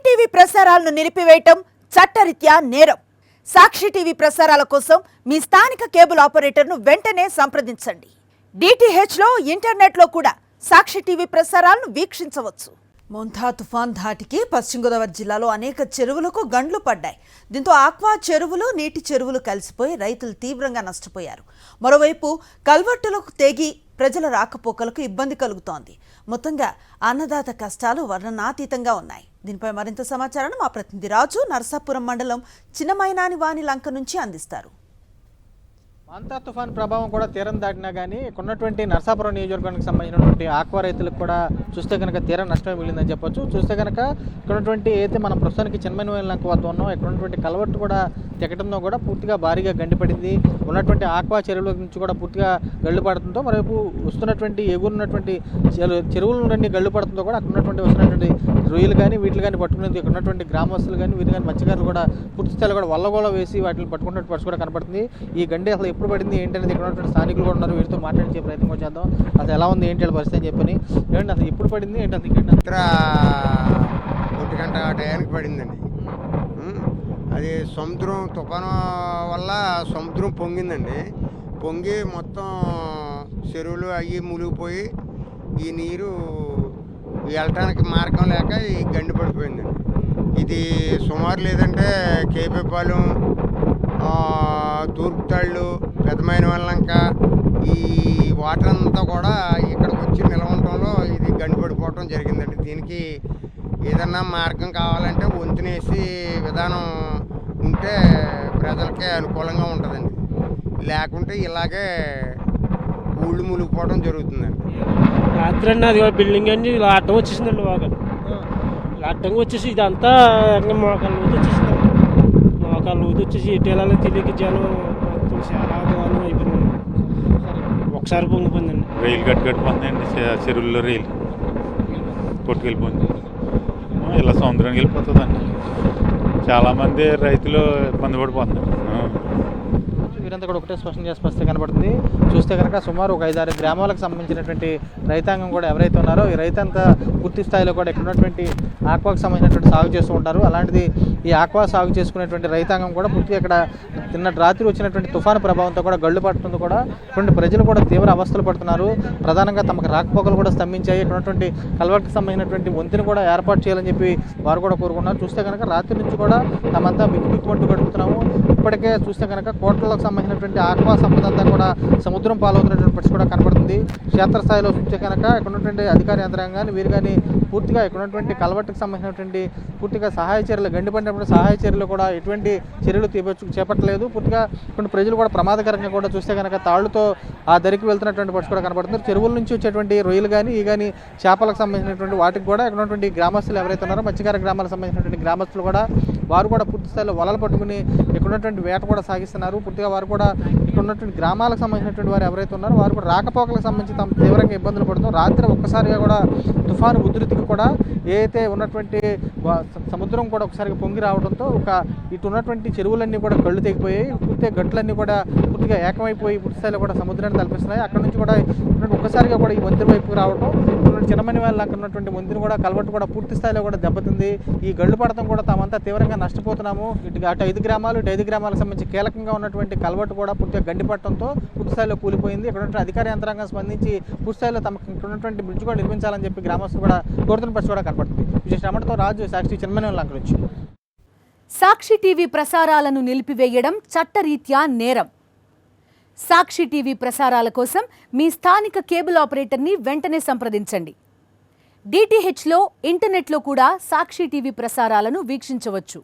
TV ప్రసారాలను నిలిపివేయటం చట్టరీత్యా నేరం. సాక్షి టీవీ ప్రసారాల కోసం మీ స్థానిక కేబుల్ ఆపరేటర్ను వెంటనే సంప్రదించండి. DTH లో ఇంటర్నెట్ లో కూడా సాక్షి టీవీ ప్రసారాలను వీక్షించవచ్చు. మొంతా తుఫాన్ ధాటికి పశ్చిమ గోదావరి జిల్లాలో అనేక చెరువులకు గండ్లు పడ్డాయి. దీంతో ఆక్వా చెరువులు, నీటి చెరువులు కలిసిపోయి రైతులు తీవ్రంగా నష్టపోయారు. మరోవైపు కల్వర్టులకు తెగి ప్రజల రాకపోకలకు ఇబ్బంది కలుగుతోంది. మొత్తంగా అన్నదాత కష్టాలు వర్ణనాతీతంగా ఉన్నాయి. దీనిపై మరింత సమాచారాన్ని మా ప్రతినిధి రాజు నరసాపురం మండలం చిన్నమైనాని వాని లంక నుంచి అందిస్తారు. మాంతా తుఫాన్ ప్రభావం కూడా తీరం దాటినా కానీ ఉన్నటువంటి నరసాపురం నియోజకవర్గానికి సంబంధించినటువంటి ఆక్వా రైతులకు కూడా చూస్తే కనుక తీరం నష్టమే మిగిలిందని చెప్పొచ్చు. చూస్తే కనుక ఇక్కడ ఉన్నటువంటి అయితే మనం ప్రస్తుతానికి చిన్నమైన లంక వద్ద ఉన్నాం. ఇక్కడ ఉన్నటువంటి కలవట్టు కూడా తెగటంతో కూడా పూర్తిగా భారీగా గండిపడింది. ఉన్నటువంటి ఆక్వా చెరువుల నుంచి కూడా పూర్తిగా గళ్ళు పడుతుందో, మరోవైపు వస్తున్నటువంటి ఎగురున్నటువంటి చెరువుల నుండి గళ్ళు పడుతుందో కూడా అక్కడ ఉన్నటువంటి వస్తున్నటువంటి రొయ్యలు కానీ వీటిని కానీ పట్టుకునేది ఇక్కడ ఉన్నటువంటి గ్రామస్తులు కానీ వీరు కానీ మత్స్యకారులు కూడా పూర్తి స్థాయిలో కూడా వల్లగోళ వేసి వాటిని పట్టుకున్నట్టు పరిస్థితి కూడా కనపడుతుంది. ఈ గండి అసలు ఎప్పుడు పడింది ఏంటనేది ఇక్కడ ఉన్నటువంటి స్థానికులు కూడా ఉన్నారు. వీరితో మాట్లాడించే ప్రయత్నం కూడా చేద్దాం. అసలు ఎలా ఉంది ఏంటి పరిస్థితి అని చెప్పని, ఏమంటే అసలు ఎప్పుడు పడింది ఏంటి అసలు ఇక్కడ 1 గంట టయానికి పడిందండి. అది సముద్రం తుఫాను వల్ల సముద్రం పొంగిందండి. పొంగి మొత్తం చెరువులు అవి మునిగిపోయి ఈ నీరు వెళ్ళటానికి మార్గం లేక ఈ గండి పడిపోయిందండి. ఇది సుమారు లేదంటే కేపీపాలెం, తూర్పుతాళ్ళు, పెద్దమైన వాళ్ళంక ఈ వాటర్ అంతా కూడా ఇక్కడికి వచ్చి నిలవటంలో ఇది గండి పడిపోవటం జరిగిందండి. దీనికి ఏదన్నా మార్గం కావాలంటే వంతునేసి విధానం ఉంటే ప్రజలకే అనుకూలంగా ఉంటుందండి. లేకుంటే ఇలాగే ఊళ్ళు మునిగిపోవడం జరుగుతుందండి. రాత్రి అన్న అది బిల్డింగ్ అండి ఇలా అడ్డం వచ్చేసిందండి. బాగా ఇలా అడ్డంగా వచ్చేసి ఇదంతా మోకాళ్ళ ఊది వచ్చేసిందండి. మోకాళ్ళ ఊది వచ్చేసి ఎటేళ్ళలో తెలియక జనం చాలా దారుణం అయిపోయిందండి. ఒకసారి పొంగిపోయిందండి. రైలు కట్టుపోతుందండి. చెరువుల్లో రైలు కొట్టుకెళ్ళిపోయింది. ఇలా సముద్రానికి వెళ్ళిపోతుందండి. చాలామంది రైతులు ఇబ్బంది పడిపోతున్నారు. వీరంతా కూడా ఒకటే స్పష్టంగా కనబడుతుంది. చూస్తే కనుక సుమారు ఒక 5-6 గ్రామాలకు సంబంధించినటువంటి రైతాంగం కూడా ఎవరైతే ఉన్నారో ఈ రైతంతా పూర్తి స్థాయిలో కూడా ఇక్కడ ఉన్నటువంటి ఆక్వాకు సంబంధించినటువంటి సాగు చేస్తూ ఉంటారు. అలాంటిది ఈ ఆక్వా సాగు చేసుకునేటువంటి రైతాంగం కూడా పూర్తిగా ఇక్కడ నిన్నటి రాత్రి వచ్చినటువంటి తుఫాను ప్రభావంతో కూడా గళ్ళు పడుతుంది. కూడా ఇటువంటి ప్రజలు కూడా తీవ్ర అవస్థలు పడుతున్నారు. ప్రధానంగా తమకు రాకపోకలు కూడా స్తంభించాయి. ఇక్కడ ఉన్నటువంటి కల్వర్ట్కి సంబంధించినటువంటి వంతెన కూడా ఏర్పాటు చేయాలని చెప్పి వారు కూడా కోరుకున్నారు. చూస్తే కనుక రాత్రి నుంచి కూడా తమంతా బిక్కుమంటూ గడుపుతున్నాము. ఇప్పటికే చూస్తే కనుక కోట్లకు సంబంధించినటువంటి ఆక్వా సంపద అంతా కూడా సముద్రం పాలవుతున్నటువంటి పరిస్థితి కూడా కనబడుతుంది. క్షేత్రస్థాయిలో చూస్తే కనుక ఇక్కడ ఉన్నటువంటి అధికార యంత్రాంగాన్ని వీరు కానీ పూర్తిగా ఇక్కడ ఉన్నటువంటి కల్వర్ట్కి సంబంధించినటువంటి పూర్తిగా సహాయ చర్యలు గండిపడినప్పుడు సహాయ చర్యలు కూడా ఎటువంటి చర్యలు చేపట్టలేదు. పూర్తిగా కొన్ని ప్రజలు కూడా ప్రమాదకరంగా కూడా చూస్తే కనుక తాళ్లతో ఆ దరికి వెళ్తున్నటువంటి పరిస్థితి కూడా కనబడుతుంది. చెరువుల నుంచి వచ్చేటువంటి రొయ్యలు కానీ ఈ కానీ చేపలకు సంబంధించినటువంటి వాటికి కూడా ఇక్కడ ఉన్నటువంటి గ్రామస్తులు ఎవరైతే ఉన్నారో మత్స్యకార గ్రామాలకు సంబంధించినటువంటి గ్రామస్తులు కూడా వారు కూడా పూర్తి స్థాయిలో వలలు పట్టుకుని ఇక్కడ ఉన్నటువంటి వేట కూడా సాగిస్తున్నారు. పూర్తిగా వారు కూడా ఇక్కడ ఉన్నటువంటి గ్రామాలకు సంబంధించినటువంటి వారు ఎవరైతే ఉన్నారో వారు కూడా రాకపోకలకు సంబంధించి తమ తీవ్రంగా ఇబ్బందులు పడుతున్నారు. రాత్రి ఒక్కసారిగా కూడా తుఫాను ఉధృతికి కూడా ఏదైతే ఉన్నటువంటి సముద్రం కూడా ఒకసారిగా పొంగి రావడంతో ఇటు ఉన్నటువంటి చెరువులన్నీ కూడా కళ్ళు తెగిపోయాయి. పూర్తిగా గట్లన్నీ కూడా పూర్తిగా ఏకమైపోయి పూర్తి స్థాయిలో కూడా సముద్రాన్ని తలపిస్తున్నాయి. అక్కడ నుంచి కూడా ఒక్కసారిగా కూడా ఈ వంతెన వైపుకి రావడం, చిన్నమని వాళ్ళ అక్కడ ఉన్నటువంటి వంతెన కూడా కల్వర్ట్ కూడా పూర్తి స్థాయిలో కూడా దెబ్బతింది. ఈ గళ్ళు పడటం కూడా తామంతా తీవ్రంగా నష్టపోతున్నాము. అటు 5 గ్రామాలు ఇటు 5 గ్రామాలకు సంబంధించి కీలకంగా ఉన్నటువంటి కల్వర్ట్ కూడా పూర్తిగా గండిపట్టడంతో పూర్తి స్థాయిలో కూలిపోయింది. ఇక్కడ ఉన్నటువంటి అధికార యంత్రాంగం స్పందించి పూర్తి స్థాయిలో తమకు ఇక్కడ ఉన్నటువంటి బ్రిడ్జ్ కూడా నిర్మించాలని చెప్పి గ్రామస్తులు కూడా కోరుతున్న పరిస్థితి కూడా కనపడుతుంది. విశేషమతో రాజు సాక్షి చిన్నమైన లంక నుంచి. సాక్షి టీవీ ప్రసారాలను నిలిపివేయడం చట్టరీత్యా నేరం. సాక్షి టీవీ ప్రసారాల కోసం మీ స్థానిక కేబుల్ ఆపరేటర్ని వెంటనే సంప్రదించండి. DTH లో ఇంటర్నెట్లో కూడా సాక్షి టీవీ ప్రసారాలను వీక్షించవచ్చు.